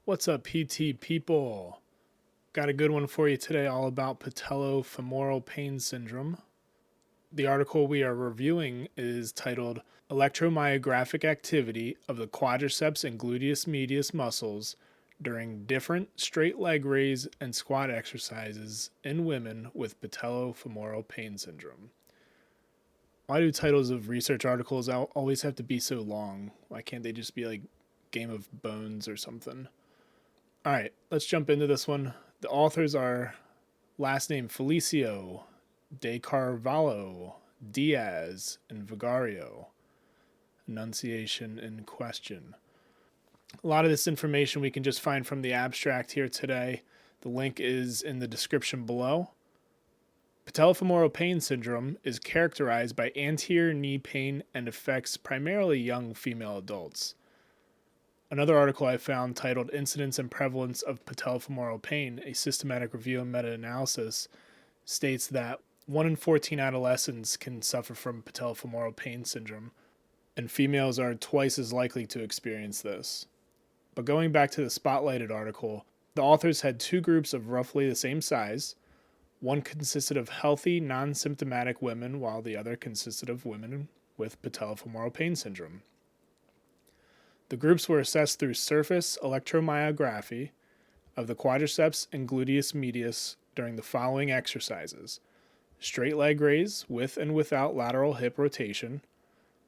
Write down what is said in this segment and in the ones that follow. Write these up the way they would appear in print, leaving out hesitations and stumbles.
What's up, PT people? Got a good one for you today, all about patellofemoral pain syndrome. The article we are reviewing is titled Electromyographic Activity of the Quadriceps and Gluteus Medius Muscles During Different Straight Leg Raise and Squat Exercises in Women with Patellofemoral Pain Syndrome. Why do titles of research articles always have to be so long? Why can't they just be like Game of Bones or something? All right, let's jump into this one. The authors are last name Felicio, De Carvalho, Diaz, and Vigario. Enunciation in question. A lot of this information we can just find from the abstract here today. The link is in the description below. Patellofemoral pain syndrome is characterized by anterior knee pain and affects primarily young female adults. Another article I found titled Incidence and Prevalence of Patellofemoral Pain, a Systematic Review and Meta-Analysis, states that 1 in 14 adolescents can suffer from patellofemoral pain syndrome, and females are twice as likely to experience this. But going back to the spotlighted article, the authors had two groups of roughly the same size. One consisted of healthy, non-symptomatic women, while the other consisted of women with patellofemoral pain syndrome. The groups were assessed through surface electromyography of the quadriceps and gluteus medius during the following exercises: straight leg raise with and without lateral hip rotation,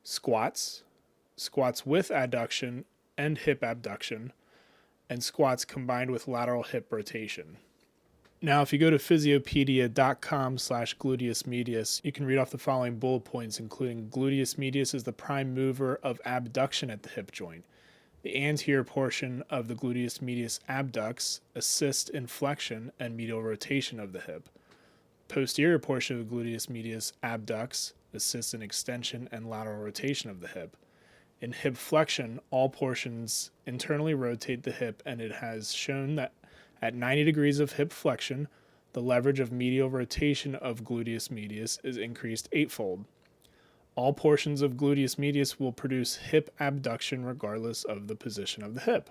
squats, squats with adduction and hip abduction, and squats combined with lateral hip rotation. Now, if you go to physiopedia.com/gluteus medius, you can read off the following bullet points, including gluteus medius is the prime mover of abduction at the hip joint. The anterior portion of the gluteus medius abducts, assist in flexion and medial rotation of the hip. Posterior portion of the gluteus medius abducts, assists in extension and lateral rotation of the hip. In hip flexion, all portions internally rotate the hip, and it has shown that at 90 degrees of hip flexion, the leverage of medial rotation of gluteus medius is increased eightfold. All portions of gluteus medius will produce hip abduction regardless of the position of the hip.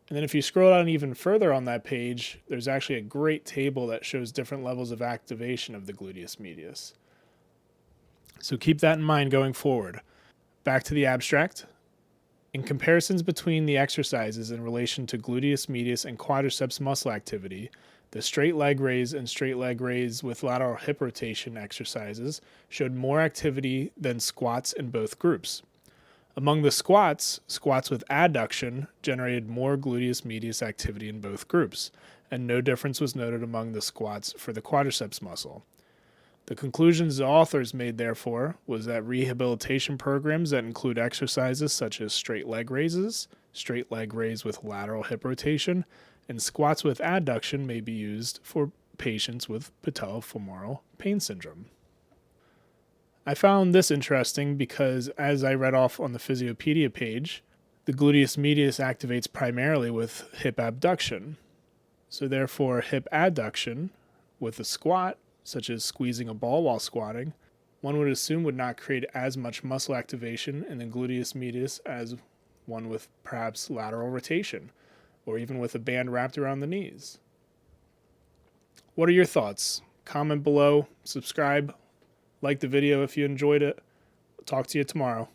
And then if you scroll down even further on that page, there's actually a great table that shows different levels of activation of the gluteus medius. So keep that in mind going forward. Back to the abstract. In comparisons between the exercises in relation to gluteus medius and quadriceps muscle activity, the straight leg raise and straight leg raise with lateral hip rotation exercises showed more activity than squats in both groups. Among the squats, squats with adduction generated more gluteus medius activity in both groups, and no difference was noted among the squats for the quadriceps muscle. The conclusions the authors made, therefore, was that rehabilitation programs that include exercises such as straight leg raises, straight leg raise with lateral hip rotation, and squats with adduction may be used for patients with patellofemoral pain syndrome. I found this interesting because, as I read off on the Physiopedia page, the gluteus medius activates primarily with hip abduction. So therefore, hip adduction with a squat, such as squeezing a ball while squatting, one would assume would not create as much muscle activation in the gluteus medius as one with perhaps lateral rotation, or even with a band wrapped around the knees. What are your thoughts? Comment below, subscribe, like the video if you enjoyed it. I'll talk to you tomorrow.